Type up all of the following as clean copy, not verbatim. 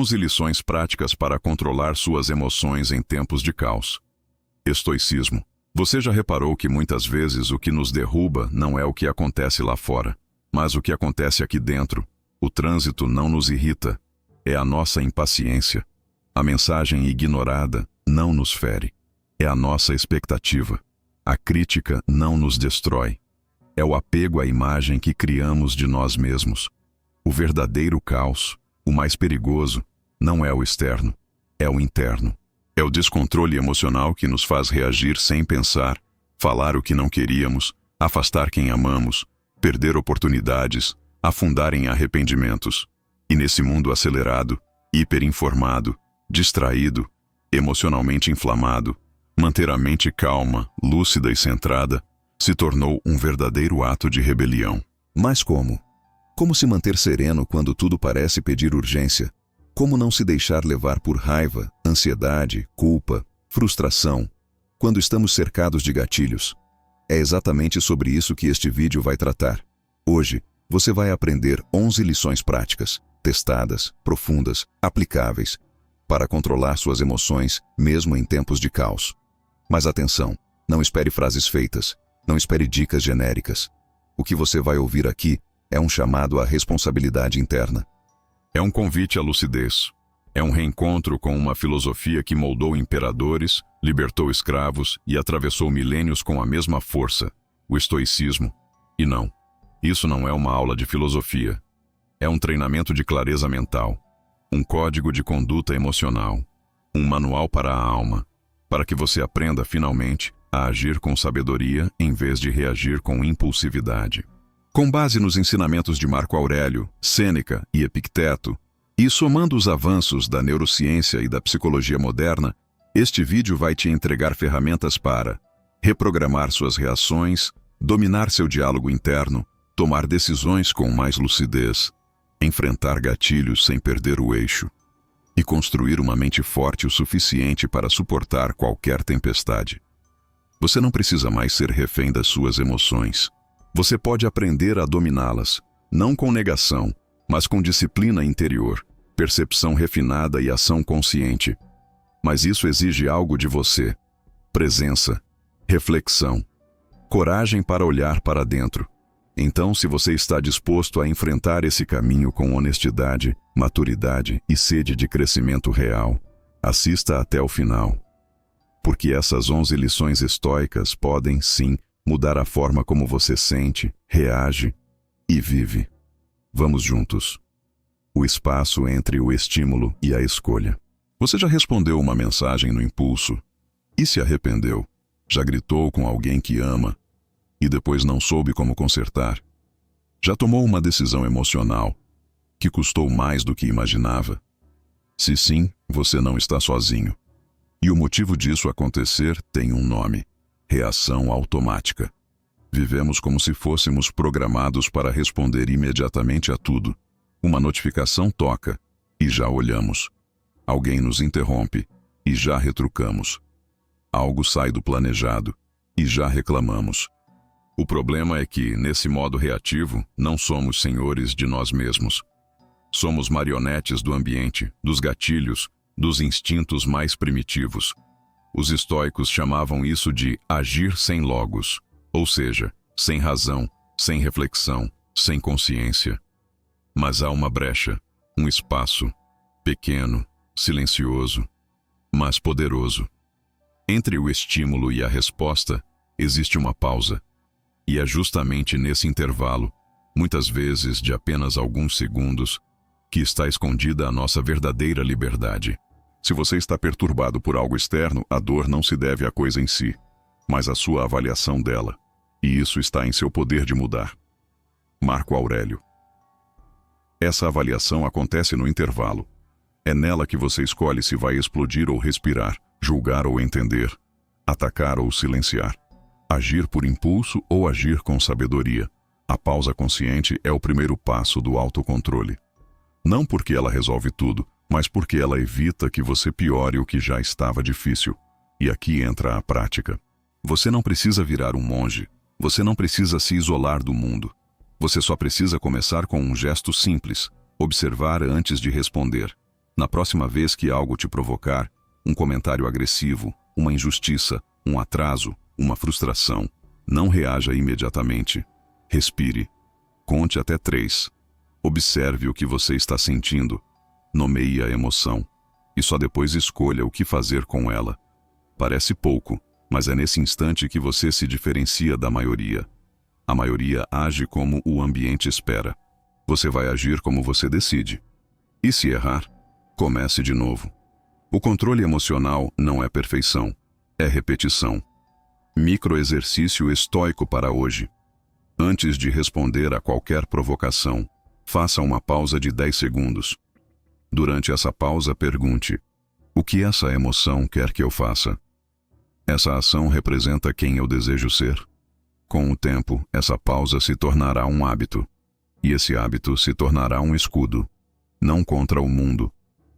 11 lições práticas para controlar suas emoções em tempos de caos. Estoicismo. Você já reparou que muitas vezes o que nos derruba não é o que acontece lá fora, mas o que acontece aqui dentro? O trânsito não nos irrita, é a nossa impaciência. A mensagem ignorada não nos fere, é a nossa expectativa. A crítica não nos destrói, é o apego à imagem que criamos de nós mesmos. O verdadeiro caos, o mais perigoso, não é o externo, é o interno. É o descontrole emocional que nos faz reagir sem pensar, falar o que não queríamos, afastar quem amamos, perder oportunidades, afundar em arrependimentos. E nesse mundo acelerado, hiperinformado, distraído, emocionalmente inflamado, manter a mente calma, lúcida e centrada se tornou um verdadeiro ato de rebelião. Mas como? Como se manter sereno quando tudo parece pedir urgência? Como não se deixar levar por raiva, ansiedade, culpa, frustração, quando estamos cercados de gatilhos? É exatamente sobre isso que este vídeo vai tratar. Hoje, você vai aprender 11 lições práticas, testadas, profundas, aplicáveis, para controlar suas emoções, mesmo em tempos de caos. Mas atenção, não espere frases feitas, não espere dicas genéricas. O que você vai ouvir aqui é um chamado à responsabilidade interna. É um convite à lucidez. É um reencontro com uma filosofia que moldou imperadores, libertou escravos e atravessou milênios com a mesma força, o estoicismo. E não, isso não é uma aula de filosofia. É um treinamento de clareza mental, um código de conduta emocional, um manual para a alma, para que você aprenda finalmente a agir com sabedoria em vez de reagir com impulsividade. Com base nos ensinamentos de Marco Aurélio, Sêneca e Epicteto, e somando os avanços da neurociência e da psicologia moderna, este vídeo vai te entregar ferramentas para reprogramar suas reações, dominar seu diálogo interno, tomar decisões com mais lucidez, enfrentar gatilhos sem perder o eixo e construir uma mente forte o suficiente para suportar qualquer tempestade. Você não precisa mais ser refém das suas emoções. Você pode aprender a dominá-las, não com negação, mas com disciplina interior, percepção refinada e ação consciente. Mas isso exige algo de você: presença, reflexão, coragem para olhar para dentro. Então, se você está disposto a enfrentar esse caminho com honestidade, maturidade e sede de crescimento real, assista até o final. Porque essas 11 lições estoicas podem, sim, mudar a forma como você sente, reage e vive. Vamos juntos. O espaço entre o estímulo e a escolha. Você já respondeu uma mensagem no impulso e se arrependeu? Já gritou com alguém que ama e depois não soube como consertar? Já tomou uma decisão emocional que custou mais do que imaginava? Se sim, você não está sozinho. E o motivo disso acontecer tem um nome: reação automática. Vivemos como se fôssemos programados para responder imediatamente a tudo. Uma notificação toca e já olhamos. Alguém nos interrompe e já retrucamos. Algo sai do planejado e já reclamamos. O problema é que, nesse modo reativo, não somos senhores de nós mesmos. Somos marionetes do ambiente, dos gatilhos, dos instintos mais primitivos. Os estoicos chamavam isso de agir sem logos, ou seja, sem razão, sem reflexão, sem consciência. Mas há uma brecha, um espaço, pequeno, silencioso, mas poderoso. Entre o estímulo e a resposta, existe uma pausa. E é justamente nesse intervalo, muitas vezes de apenas alguns segundos, que está escondida a nossa verdadeira liberdade. Se você está perturbado por algo externo, a dor não se deve à coisa em si, mas à sua avaliação dela. E isso está em seu poder de mudar. Marco Aurélio. Essa avaliação acontece no intervalo. É nela que você escolhe se vai explodir ou respirar, julgar ou entender, atacar ou silenciar, agir por impulso ou agir com sabedoria. A pausa consciente é o primeiro passo do autocontrole. Não porque ela resolve tudo, mas porque ela evita que você piore o que já estava difícil. E aqui entra a prática. Você não precisa virar um monge. Você não precisa se isolar do mundo. Você só precisa começar com um gesto simples: observar antes de responder. Na próxima vez que algo te provocar, um comentário agressivo, uma injustiça, um atraso, uma frustração, não reaja imediatamente. Respire. Conte até 3. Observe o que você está sentindo. Nomeie a emoção. E só depois escolha o que fazer com ela. Parece pouco, mas é nesse instante que você se diferencia da maioria. A maioria age como o ambiente espera. Você vai agir como você decide. E se errar, comece de novo. O controle emocional não é perfeição, é repetição. Microexercício estoico para hoje. Antes de responder a qualquer provocação, faça uma pausa de 10 segundos. Durante essa pausa, pergunte: o que essa emoção quer que eu faça? Essa ação representa quem eu desejo ser? Com o tempo, essa pausa se tornará um hábito. E esse hábito se tornará um escudo. Não contra o mundo,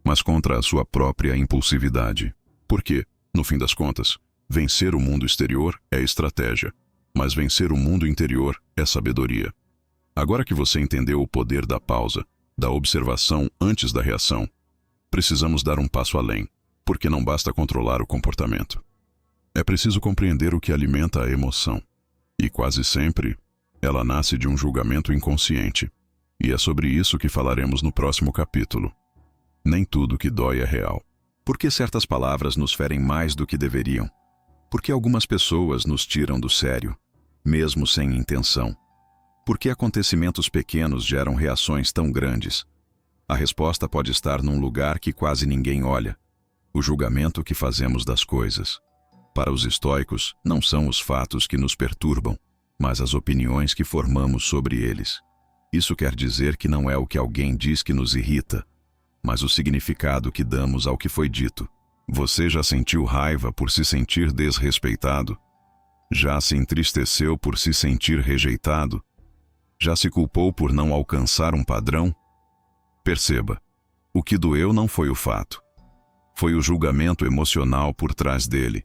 mas contra a sua própria impulsividade. Porque, no fim das contas, vencer o mundo exterior é estratégia, mas vencer o mundo interior é sabedoria. Agora que você entendeu o poder da pausa, da observação antes da reação, precisamos dar um passo além, porque não basta controlar o comportamento. É preciso compreender o que alimenta a emoção. E quase sempre, ela nasce de um julgamento inconsciente. E é sobre isso que falaremos no próximo capítulo. Nem tudo que dói é real. Por que certas palavras nos ferem mais do que deveriam? Por que algumas pessoas nos tiram do sério, mesmo sem intenção? Por que acontecimentos pequenos geram reações tão grandes? A resposta pode estar num lugar que quase ninguém olha: o julgamento que fazemos das coisas. Para os estoicos, não são os fatos que nos perturbam, mas as opiniões que formamos sobre eles. Isso quer dizer que não é o que alguém diz que nos irrita, mas o significado que damos ao que foi dito. Você já sentiu raiva por se sentir desrespeitado? Já se entristeceu por se sentir rejeitado? Já se culpou por não alcançar um padrão? Perceba, o que doeu não foi o fato. Foi o julgamento emocional por trás dele.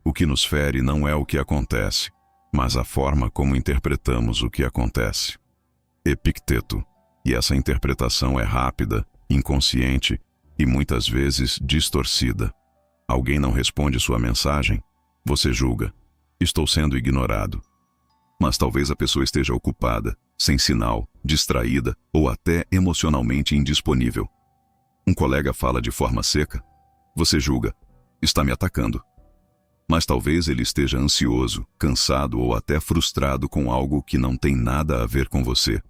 O que nos fere não é o que acontece, mas a forma como interpretamos o que acontece. Epicteto. E essa interpretação é rápida, inconsciente e muitas vezes distorcida. Alguém não responde sua mensagem? Você julga: estou sendo ignorado. Mas talvez a pessoa esteja ocupada, sem sinal, distraída ou até emocionalmente indisponível. Um colega fala de forma seca. Você julga: está me atacando. Mas talvez ele esteja ansioso, cansado ou até frustrado com algo que não tem nada a ver com você.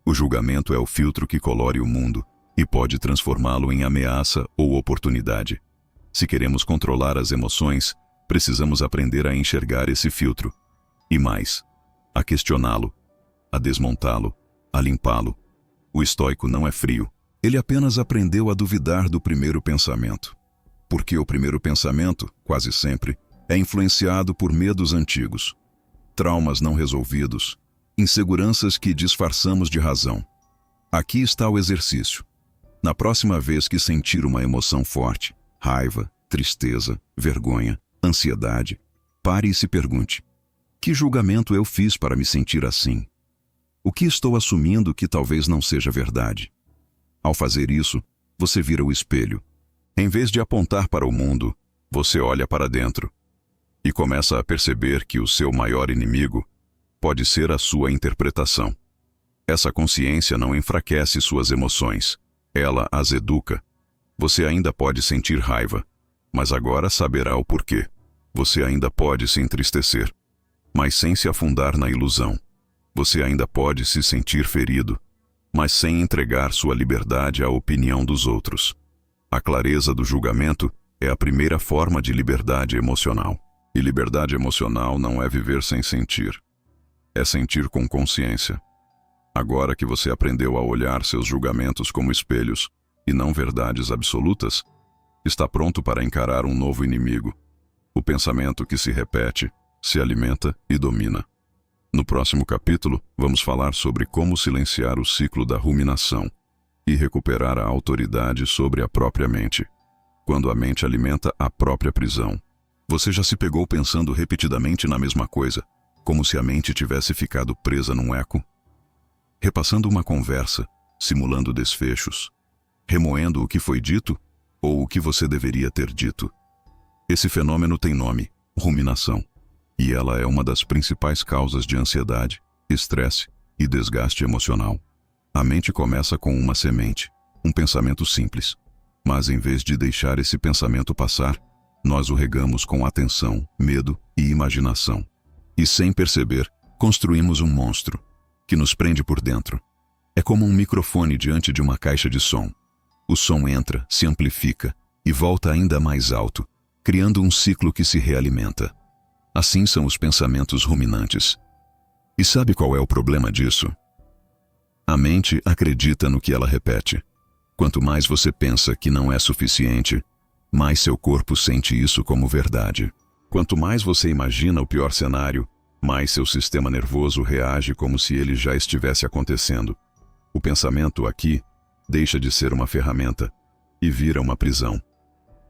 O julgamento é o filtro que colore o mundo e pode transformá-lo em ameaça ou oportunidade. Se queremos controlar as emoções, precisamos aprender a enxergar esse filtro. E mais, a questioná-lo, a desmontá-lo, a limpá-lo. O estoico não é frio. Ele apenas aprendeu a duvidar do primeiro pensamento. Porque o primeiro pensamento, quase sempre, é influenciado por medos antigos, traumas não resolvidos, inseguranças que disfarçamos de razão. Aqui está o exercício. Na próxima vez que sentir uma emoção forte, raiva, tristeza, vergonha, ansiedade, pare e se pergunte: que julgamento eu fiz para me sentir assim? O que estou assumindo que talvez não seja verdade? Ao fazer isso, você vira o espelho. Em vez de apontar para o mundo, você olha para dentro e começa a perceber que o seu maior inimigo pode ser a sua interpretação. Essa consciência não enfraquece suas emoções, ela as educa. Você ainda pode sentir raiva, mas agora saberá o porquê. Você ainda pode se entristecer, mas sem se afundar na ilusão. Você ainda pode se sentir ferido, mas sem entregar sua liberdade à opinião dos outros. A clareza do julgamento é a primeira forma de liberdade emocional. E liberdade emocional não é viver sem sentir. É sentir com consciência. Agora que você aprendeu a olhar seus julgamentos como espelhos e não verdades absolutas, está pronto para encarar um novo inimigo, o pensamento que se repete, se alimenta e domina. No próximo capítulo, vamos falar sobre como silenciar o ciclo da ruminação e recuperar a autoridade sobre a própria mente. Quando a mente alimenta a própria prisão. Você já se pegou pensando repetidamente na mesma coisa, como se a mente tivesse ficado presa num eco? Repassando uma conversa, simulando desfechos, remoendo o que foi dito ou o que você deveria ter dito. Esse fenômeno tem nome, ruminação, e ela é uma das principais causas de ansiedade, estresse e desgaste emocional. A mente começa com uma semente, um pensamento simples, mas em vez de deixar esse pensamento passar, nós o regamos com atenção, medo e imaginação. E sem perceber, construímos um monstro que nos prende por dentro. É como um microfone diante de uma caixa de som. O som entra, se amplifica e volta ainda mais alto, criando um ciclo que se realimenta. Assim são os pensamentos ruminantes. E sabe qual é o problema disso? A mente acredita no que ela repete. Quanto mais você pensa que não é suficiente, mais seu corpo sente isso como verdade. Quanto mais você imagina o pior cenário, mais seu sistema nervoso reage como se ele já estivesse acontecendo. O pensamento aqui deixa de ser uma ferramenta e vira uma prisão.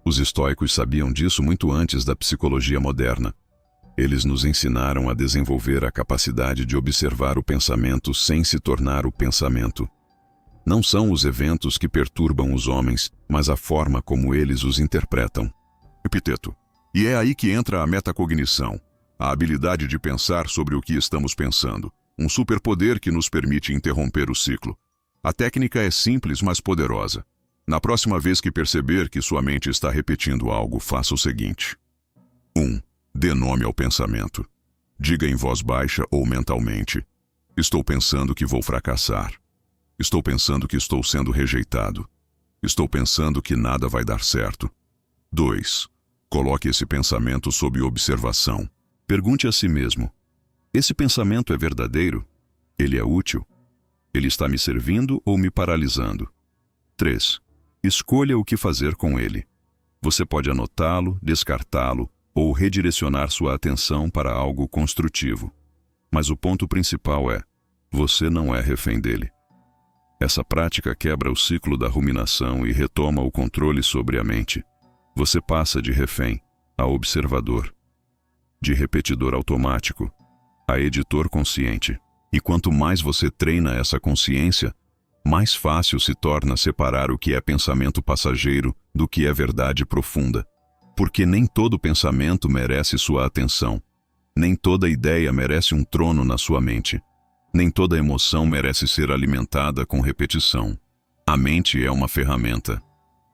Os estoicos sabiam disso muito antes da psicologia moderna. Eles nos ensinaram a desenvolver a capacidade de observar o pensamento sem se tornar o pensamento. Não são os eventos que perturbam os homens, mas a forma como eles os interpretam. Epiteto. E é aí que entra a metacognição, a habilidade de pensar sobre o que estamos pensando, um superpoder que nos permite interromper o ciclo. A técnica é simples, mas poderosa. Na próxima vez que perceber que sua mente está repetindo algo, faça o seguinte. 1. Dê nome ao pensamento. Diga em voz baixa ou mentalmente: estou pensando que vou fracassar. Estou pensando que estou sendo rejeitado. Estou pensando que nada vai dar certo. 2. Coloque esse pensamento sob observação. Pergunte a si mesmo: esse pensamento é verdadeiro? Ele é útil? Ele está me servindo ou me paralisando? 3. Escolha o que fazer com ele. Você pode anotá-lo, descartá-lo ou redirecionar sua atenção para algo construtivo. Mas o ponto principal é: você não é refém dele. Essa prática quebra o ciclo da ruminação e retoma o controle sobre a mente. Você passa de refém a observador, de repetidor automático a editor consciente. E quanto mais você treina essa consciência, mais fácil se torna separar o que é pensamento passageiro do que é verdade profunda. Porque nem todo pensamento merece sua atenção. Nem toda ideia merece um trono na sua mente. Nem toda emoção merece ser alimentada com repetição. A mente é uma ferramenta.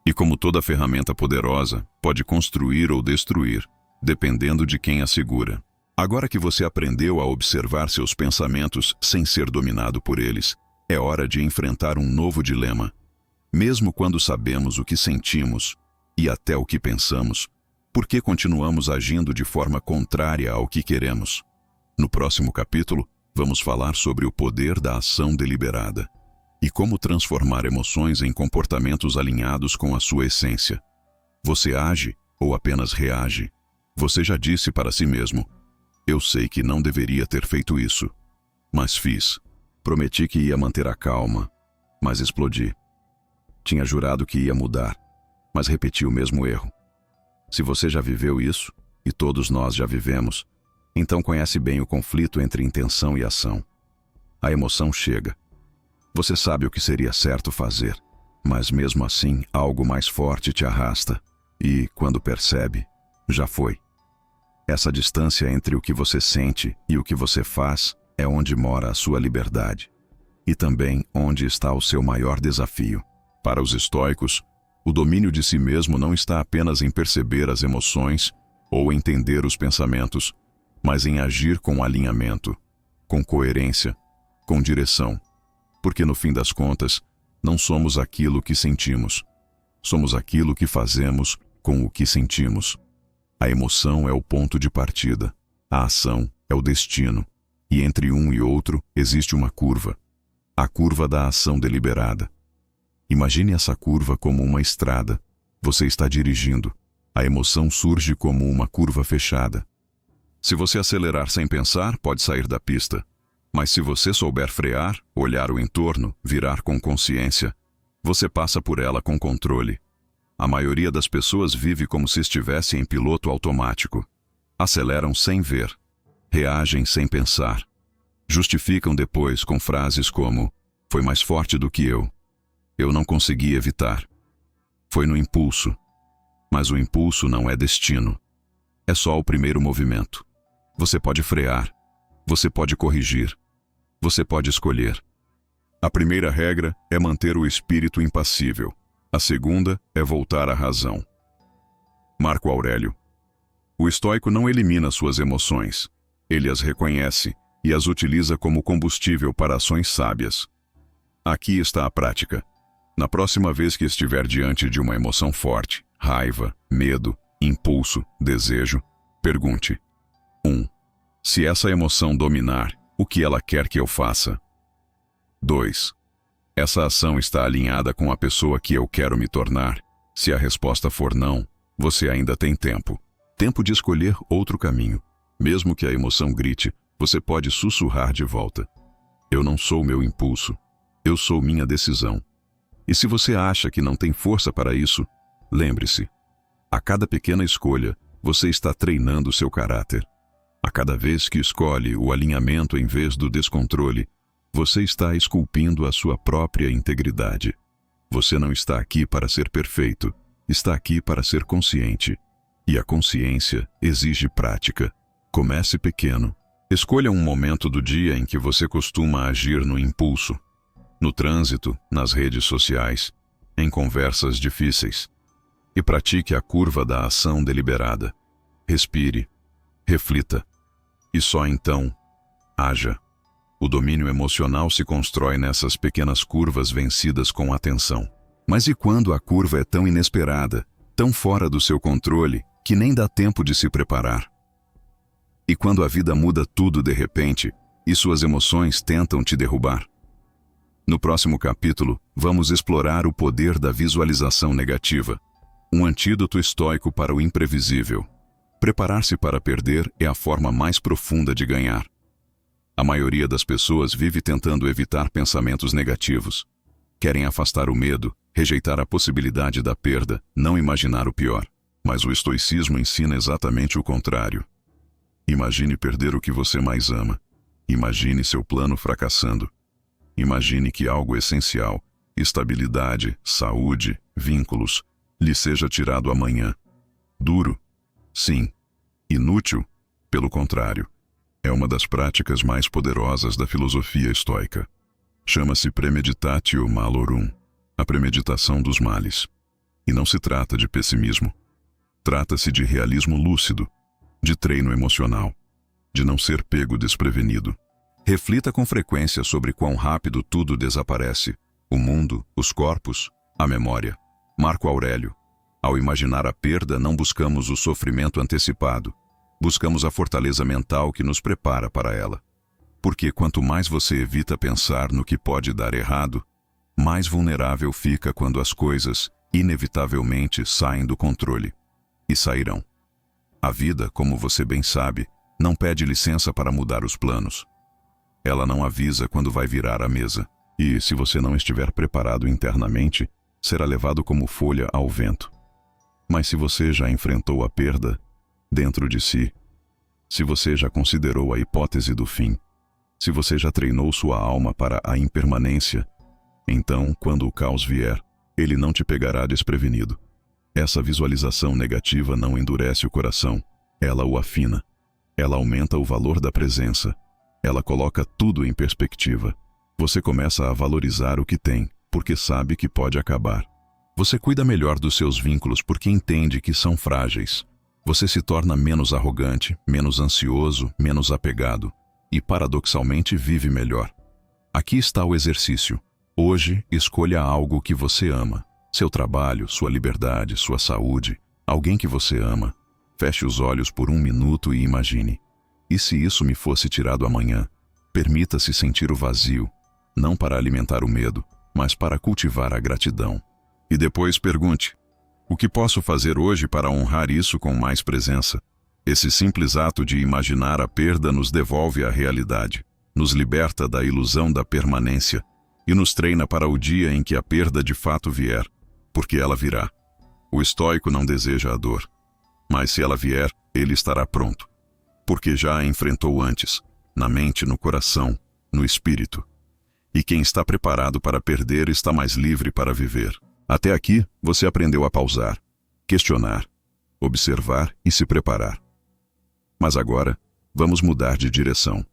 E como toda ferramenta poderosa, pode construir ou destruir, dependendo de quem a segura. Agora que você aprendeu a observar seus pensamentos sem ser dominado por eles, é hora de enfrentar um novo dilema. Mesmo quando sabemos o que sentimos e até o que pensamos, por que continuamos agindo de forma contrária ao que queremos? No próximo capítulo, vamos falar sobre o poder da ação deliberada e como transformar emoções em comportamentos alinhados com a sua essência. Você age ou apenas reage? Você já disse para si mesmo: eu sei que não deveria ter feito isso, mas fiz. Prometi que ia manter a calma, mas explodi. Tinha jurado que ia mudar, mas repeti o mesmo erro. Se você já viveu isso, e todos nós já vivemos, então conhece bem o conflito entre intenção e ação. A emoção chega. Você sabe o que seria certo fazer, mas mesmo assim algo mais forte te arrasta. E, quando percebe, já foi. Essa distância entre o que você sente e o que você faz é onde mora a sua liberdade. E também onde está o seu maior desafio. Para os estoicos, o domínio de si mesmo não está apenas em perceber as emoções ou entender os pensamentos, mas em agir com alinhamento, com coerência, com direção. Porque no fim das contas, não somos aquilo que sentimos. Somos aquilo que fazemos com o que sentimos. A emoção é o ponto de partida. A ação é o destino. E entre um e outro existe uma curva. A curva da ação deliberada. Imagine essa curva como uma estrada. Você está dirigindo. A emoção surge como uma curva fechada. Se você acelerar sem pensar, pode sair da pista. Mas se você souber frear, olhar o entorno, virar com consciência, você passa por ela com controle. A maioria das pessoas vive como se estivesse em piloto automático. Aceleram sem ver. Reagem sem pensar. Justificam depois com frases como: foi mais forte do que eu. Eu não consegui evitar. Foi no impulso. Mas o impulso não é destino. É só o primeiro movimento. Você pode frear. Você pode corrigir. Você pode escolher. A primeira regra é manter o espírito impassível. A segunda é voltar à razão. Marco Aurélio. O estoico não elimina suas emoções. Ele as reconhece e as utiliza como combustível para ações sábias. Aqui está a prática. Na próxima vez que estiver diante de uma emoção forte, raiva, medo, impulso, desejo, pergunte: 1. Se essa emoção dominar, o que ela quer que eu faça? 2. Essa ação está alinhada com a pessoa que eu quero me tornar? Se a resposta for não, você ainda tem tempo. Tempo de escolher outro caminho. Mesmo que a emoção grite, você pode sussurrar de volta: eu não sou meu impulso. Eu sou minha decisão. E se você acha que não tem força para isso, lembre-se: a cada pequena escolha, você está treinando seu caráter. A cada vez que escolhe o alinhamento em vez do descontrole, você está esculpindo a sua própria integridade. Você não está aqui para ser perfeito, está aqui para ser consciente. E a consciência exige prática. Comece pequeno. Escolha um momento do dia em que você costuma agir no impulso. No trânsito, nas redes sociais, em conversas difíceis. E pratique a curva da ação deliberada. Respire, reflita, e só então, haja. O domínio emocional se constrói nessas pequenas curvas vencidas com atenção. Mas e quando a curva é tão inesperada, tão fora do seu controle, que nem dá tempo de se preparar? E quando a vida muda tudo de repente, e suas emoções tentam te derrubar? No próximo capítulo, vamos explorar o poder da visualização negativa, um antídoto estoico para o imprevisível. Preparar-se para perder é a forma mais profunda de ganhar. A maioria das pessoas vive tentando evitar pensamentos negativos. Querem afastar o medo, rejeitar a possibilidade da perda, não imaginar o pior. Mas o estoicismo ensina exatamente o contrário. Imagine perder o que você mais ama. Imagine seu plano fracassando. Imagine que algo essencial, estabilidade, saúde, vínculos, lhe seja tirado amanhã. Duro? Sim. Inútil? Pelo contrário. É uma das práticas mais poderosas da filosofia estoica. Chama-se premeditatio malorum, a premeditação dos males. E não se trata de pessimismo. Trata-se de realismo lúcido, de treino emocional, de não ser pego desprevenido. Reflita com frequência sobre quão rápido tudo desaparece: o mundo, os corpos, a memória. Marco Aurélio. Ao imaginar a perda, não buscamos o sofrimento antecipado. Buscamos a fortaleza mental que nos prepara para ela. Porque quanto mais você evita pensar no que pode dar errado, mais vulnerável fica quando as coisas, inevitavelmente, saem do controle. E sairão. A vida, como você bem sabe, não pede licença para mudar os planos. Ela não avisa quando vai virar a mesa. E, se você não estiver preparado internamente, será levado como folha ao vento. Mas se você já enfrentou a perda dentro de si, se você já considerou a hipótese do fim, se você já treinou sua alma para a impermanência, então, quando o caos vier, ele não te pegará desprevenido. Essa visualização negativa não endurece o coração, ela o afina. Ela aumenta o valor da presença. Ela coloca tudo em perspectiva. Você começa a valorizar o que tem, porque sabe que pode acabar. Você cuida melhor dos seus vínculos porque entende que são frágeis. Você se torna menos arrogante, menos ansioso, menos apegado. E, paradoxalmente, vive melhor. Aqui está o exercício. Hoje, escolha algo que você ama. Seu trabalho, sua liberdade, sua saúde, alguém que você ama. Feche os olhos por 1 minuto e imagine. E se isso me fosse tirado amanhã? Permita-se sentir o vazio, não para alimentar o medo, mas para cultivar a gratidão. E depois pergunte: o que posso fazer hoje para honrar isso com mais presença? Esse simples ato de imaginar a perda nos devolve à realidade, nos liberta da ilusão da permanência e nos treina para o dia em que a perda de fato vier, porque ela virá. O estoico não deseja a dor, mas se ela vier, ele estará pronto, porque já a enfrentou antes, na mente, no coração, no espírito. E quem está preparado para perder está mais livre para viver. Até aqui, você aprendeu a pausar, questionar, observar e se preparar. Mas agora, vamos mudar de direção.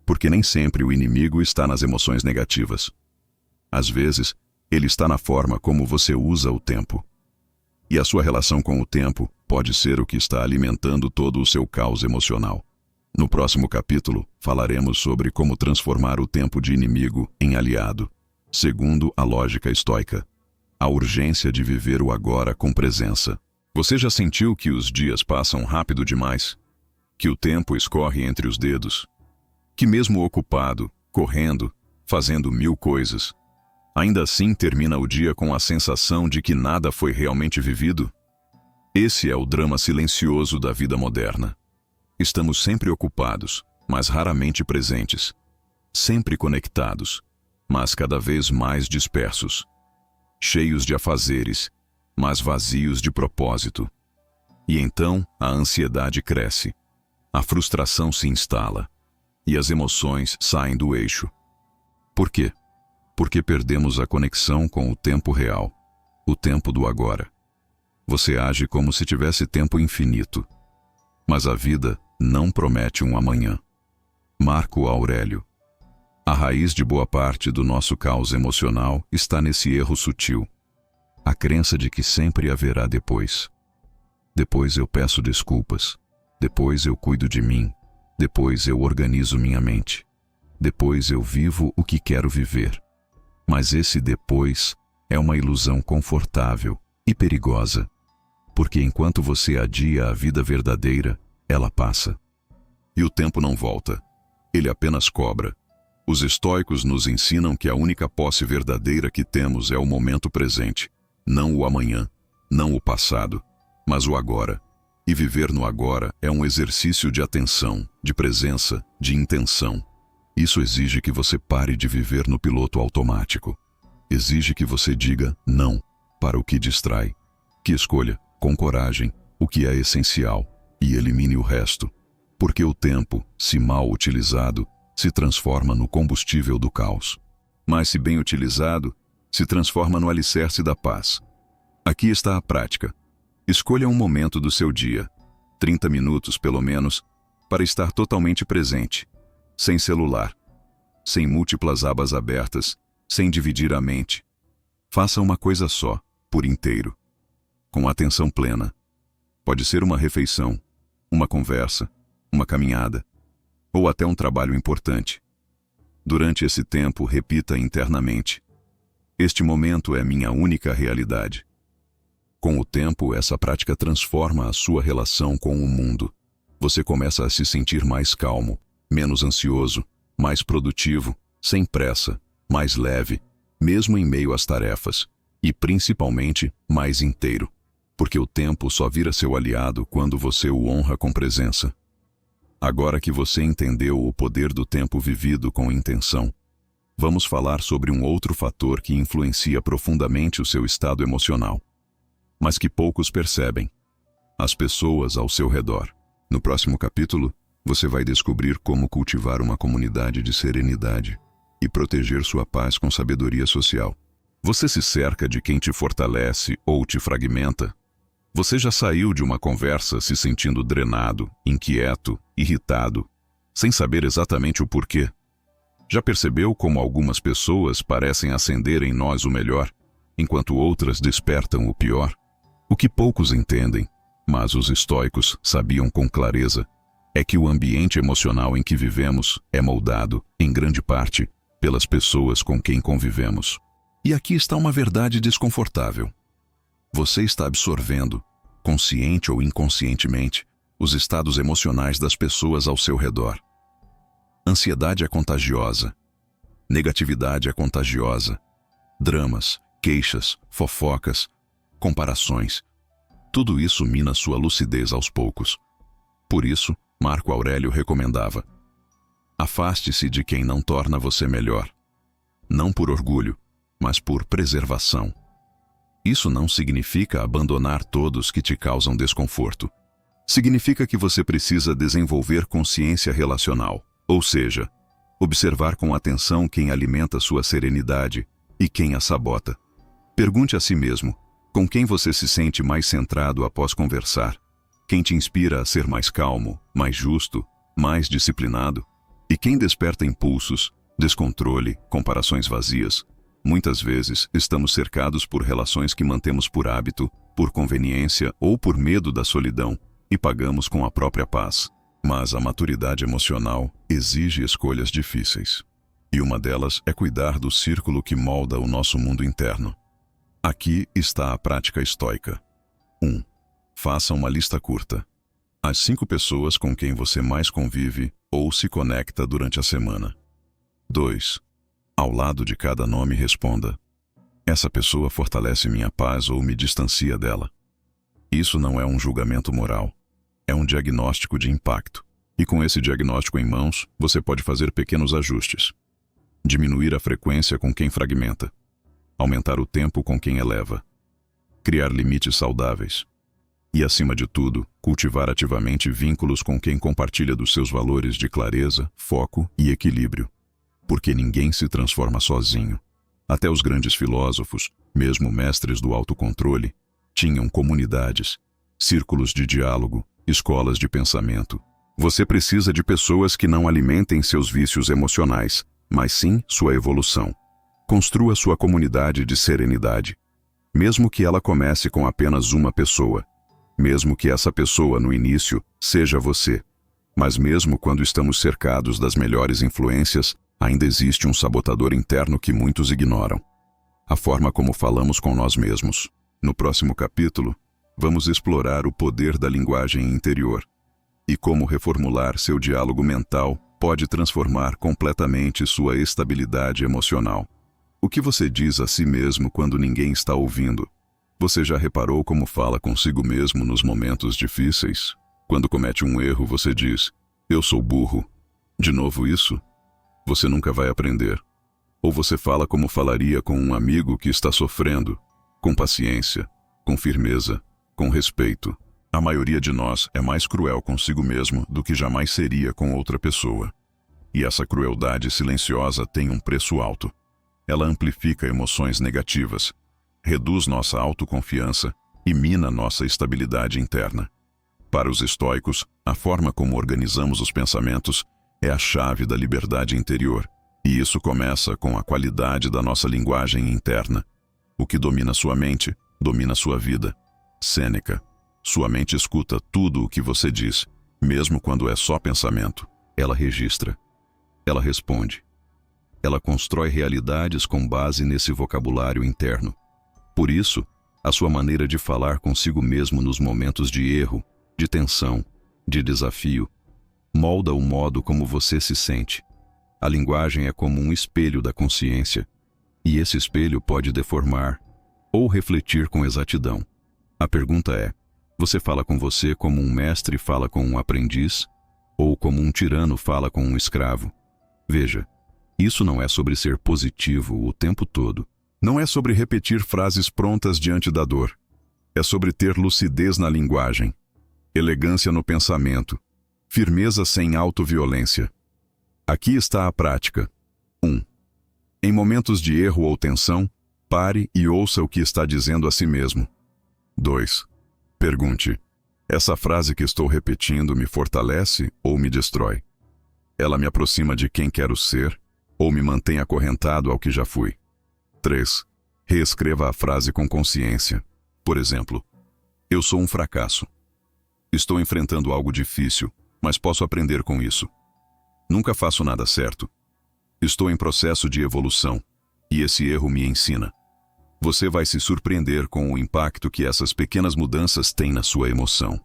Porque nem sempre o inimigo está nas emoções negativas. Às vezes, ele está na forma como você usa o tempo. E a sua relação com o tempo pode ser o que está alimentando todo o seu caos emocional. No próximo capítulo, falaremos sobre como transformar o tempo de inimigo em aliado, segundo a lógica estoica. A urgência de viver o agora com presença. Você já sentiu que os dias passam rápido demais? Que o tempo escorre entre os dedos? Que mesmo ocupado, correndo, fazendo 1000 coisas, ainda assim termina o dia com a sensação de que nada foi realmente vivido? Esse é o drama silencioso da vida moderna. Estamos sempre ocupados, mas raramente presentes. Sempre conectados, mas cada vez mais dispersos. Cheios de afazeres, mas vazios de propósito. E então a ansiedade cresce. A frustração se instala. E as emoções saem do eixo. Por quê? Porque perdemos a conexão com o tempo real, o tempo do agora. Você age como se tivesse tempo infinito. Mas a vida não promete um amanhã. Marco Aurélio. A raiz de boa parte do nosso caos emocional está nesse erro sutil. A crença de que sempre haverá depois. Depois eu peço desculpas. Depois eu cuido de mim. Depois eu organizo minha mente. Depois eu vivo o que quero viver. Mas esse depois é uma ilusão confortável e perigosa. Porque enquanto você adia a vida verdadeira, ela passa. E o tempo não volta. Ele apenas cobra. Os estoicos nos ensinam que a única posse verdadeira que temos é o momento presente. Não o amanhã, não o passado, mas o agora. E viver no agora é um exercício de atenção, de presença, de intenção. Isso exige que você pare de viver no piloto automático. Exige que você diga não para o que distrai. Que escolha, com coragem, o que é essencial e elimine o resto. Porque o tempo, se mal utilizado, se transforma no combustível do caos. Mas se bem utilizado, se transforma no alicerce da paz. Aqui está a prática. Escolha um momento do seu dia, 30 minutos pelo menos, para estar totalmente presente, sem celular, sem múltiplas abas abertas, sem dividir a mente. Faça uma coisa só, por inteiro, com atenção plena. Pode ser uma refeição, uma conversa, uma caminhada, ou até um trabalho importante. Durante esse tempo, repita internamente: este momento é minha única realidade. Com o tempo, essa prática transforma a sua relação com o mundo. Você começa a se sentir mais calmo, menos ansioso, mais produtivo, sem pressa, mais leve, mesmo em meio às tarefas, e principalmente mais inteiro, porque o tempo só vira seu aliado quando você o honra com presença. Agora que você entendeu o poder do tempo vivido com intenção, vamos falar sobre um outro fator que influencia profundamente o seu estado emocional, mas que poucos percebem: as pessoas ao seu redor. No próximo capítulo, você vai descobrir como cultivar uma comunidade de serenidade e proteger sua paz com sabedoria social. Você se cerca de quem te fortalece ou te fragmenta? Você já saiu de uma conversa se sentindo drenado, inquieto, irritado, sem saber exatamente o porquê? Já percebeu como algumas pessoas parecem acender em nós o melhor, enquanto outras despertam o pior? O que poucos entendem, mas os estoicos sabiam com clareza, é que o ambiente emocional em que vivemos é moldado, em grande parte, pelas pessoas com quem convivemos. E aqui está uma verdade desconfortável. Você está absorvendo, consciente ou inconscientemente, os estados emocionais das pessoas ao seu redor. Ansiedade é contagiosa. Negatividade é contagiosa. Dramas, queixas, fofocas, comparações. Tudo isso mina sua lucidez aos poucos. Por isso, Marco Aurélio recomendava: afaste-se de quem não torna você melhor. Não por orgulho, mas por preservação. Isso não significa abandonar todos que te causam desconforto. Significa que você precisa desenvolver consciência relacional, ou seja, Observar com atenção quem alimenta sua serenidade e quem a sabota. Pergunte a si mesmo, com quem você se sente mais centrado após conversar? Quem te inspira a ser mais calmo, mais justo, mais disciplinado? E quem desperta impulsos, descontrole, comparações vazias? Muitas vezes, estamos cercados por relações que mantemos por hábito, por conveniência ou por medo da solidão, e pagamos com a própria paz. Mas a maturidade emocional exige escolhas difíceis. E uma delas é cuidar do círculo que molda o nosso mundo interno. Aqui está a prática estoica. 1. Faça uma lista curta. As 5 pessoas com quem você mais convive ou se conecta durante a semana. 2. Ao lado de cada nome responda: essa pessoa fortalece minha paz ou me distancia dela. Isso não é um julgamento moral. É um diagnóstico de impacto. E com esse diagnóstico em mãos, você pode fazer pequenos ajustes. Diminuir a frequência com quem fragmenta. Aumentar o tempo com quem eleva. Criar limites saudáveis. E, acima de tudo, cultivar ativamente vínculos com quem compartilha dos seus valores de clareza, foco e equilíbrio. Porque ninguém se transforma sozinho. Até os grandes filósofos, mesmo mestres do autocontrole, tinham comunidades, círculos de diálogo, escolas de pensamento. Você precisa de pessoas que não alimentem seus vícios emocionais, mas sim sua evolução. Construa sua comunidade de serenidade. Mesmo que ela comece com apenas uma pessoa. Mesmo que essa pessoa, no início, seja você. Mas mesmo quando estamos cercados das melhores influências, ainda existe um sabotador interno que muitos ignoram. A forma como falamos com nós mesmos. No próximo capítulo, vamos explorar o poder da linguagem interior e como reformular seu diálogo mental pode transformar completamente sua estabilidade emocional. O que você diz a si mesmo quando ninguém está ouvindo? Você já reparou como fala consigo mesmo nos momentos difíceis? Quando comete um erro, você diz: eu sou burro. De novo isso? Você nunca vai aprender. Ou você fala como falaria com um amigo que está sofrendo, com paciência, com firmeza, com respeito. A maioria de nós é mais cruel consigo mesmo do que jamais seria com outra pessoa. E essa crueldade silenciosa tem um preço alto. Ela amplifica emoções negativas, reduz nossa autoconfiança e mina nossa estabilidade interna. Para os estoicos, a forma como organizamos os pensamentos é a chave da liberdade interior, e isso começa com a qualidade da nossa linguagem interna. O que domina sua mente, domina sua vida. Sêneca. Sua mente escuta tudo o que você diz, mesmo quando é só pensamento. Ela registra. Ela responde. Ela constrói realidades com base nesse vocabulário interno. Por isso, a sua maneira de falar consigo mesmo nos momentos de erro, de tensão, de desafio, molda o modo como você se sente. A linguagem é como um espelho da consciência, e esse espelho pode deformar ou refletir com exatidão. A pergunta é: você fala com você como um mestre fala com um aprendiz, ou como um tirano fala com um escravo? Veja, isso não é sobre ser positivo o tempo todo. Não é sobre repetir frases prontas diante da dor. É sobre ter lucidez na linguagem, elegância no pensamento, firmeza sem autoviolência. Aqui está a prática. 1. Em momentos de erro ou tensão, pare e ouça o que está dizendo a si mesmo. 2. Pergunte: essa frase que estou repetindo me fortalece ou me destrói? Ela me aproxima de quem quero ser ou me mantém acorrentado ao que já fui? 3. Reescreva a frase com consciência. Por exemplo: eu sou um fracasso. Estou enfrentando algo difícil, mas posso aprender com isso. Nunca faço nada certo. Estou em processo de evolução, e esse erro me ensina. Você vai se surpreender com o impacto que essas pequenas mudanças têm na sua emoção,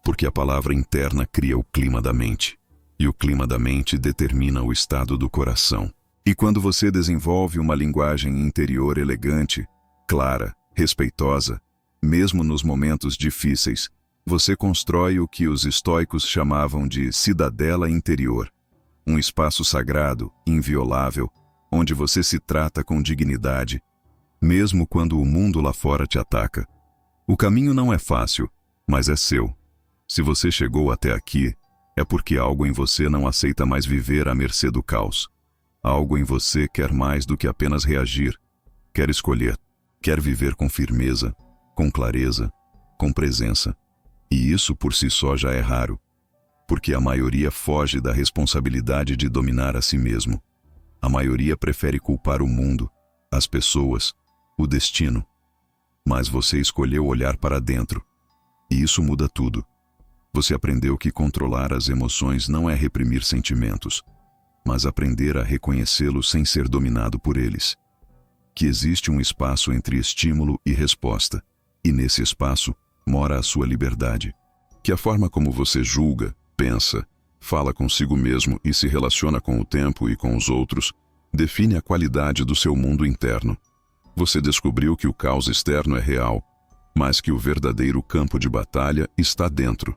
porque a palavra interna cria o clima da mente, e o clima da mente determina o estado do coração. E quando você desenvolve uma linguagem interior elegante, clara, respeitosa, mesmo nos momentos difíceis, você constrói o que os estoicos chamavam de cidadela interior, um espaço sagrado, inviolável, onde você se trata com dignidade, mesmo quando o mundo lá fora te ataca. O caminho não é fácil, mas é seu. Se você chegou até aqui, é porque algo em você não aceita mais viver à mercê do caos. Algo em você quer mais do que apenas reagir. Quer escolher. Quer viver com firmeza, com clareza, com presença. E isso por si só já é raro, porque a maioria foge da responsabilidade de dominar a si mesmo. A maioria prefere culpar o mundo, as pessoas, o destino. Mas você escolheu olhar para dentro. E isso muda tudo. Você aprendeu que controlar as emoções não é reprimir sentimentos, mas aprender a reconhecê-los sem ser dominado por eles. Que existe um espaço entre estímulo e resposta, e nesse espaço mora a sua liberdade. Que a forma como você julga, pensa, fala consigo mesmo e se relaciona com o tempo e com os outros define a qualidade do seu mundo interno. Você descobriu que o caos externo é real, mas que o verdadeiro campo de batalha está dentro.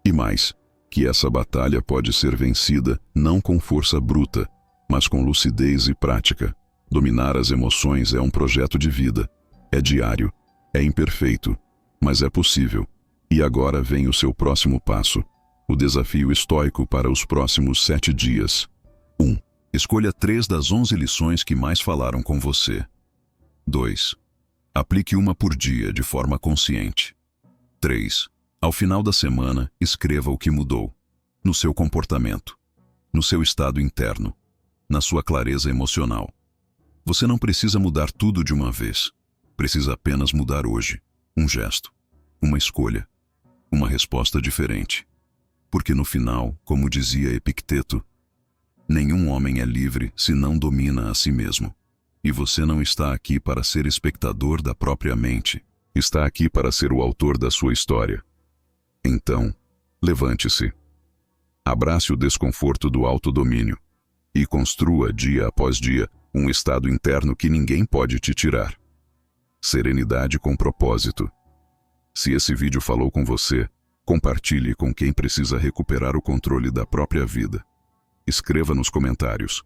E mais, que essa batalha pode ser vencida não com força bruta, mas com lucidez e prática. Dominar as emoções é um projeto de vida. É diário, é imperfeito, mas é possível. E agora vem o seu próximo passo. O desafio estoico para os próximos 7 dias. 1. Escolha 3 das 11 lições que mais falaram com você. 2. Aplique uma por dia de forma consciente. 3. Ao final da semana, escreva o que mudou. No seu comportamento, no seu estado interno, na sua clareza emocional. Você não precisa mudar tudo de uma vez. Precisa apenas mudar hoje. Um gesto, uma escolha, uma resposta diferente. Porque no final, como dizia Epicteto, nenhum homem é livre se não domina a si mesmo. E você não está aqui para ser espectador da própria mente. Está aqui para ser o autor da sua história. Então, levante-se. Abrace o desconforto do autodomínio e construa, dia após dia, um estado interno que ninguém pode te tirar. Serenidade com propósito. Se esse vídeo falou com você, compartilhe com quem precisa recuperar o controle da própria vida. Escreva nos comentários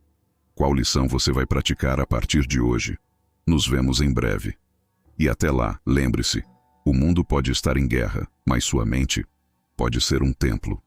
qual lição você vai praticar a partir de hoje. Nos vemos em breve. E até lá, lembre-se, o mundo pode estar em guerra, mas sua mente pode ser um templo.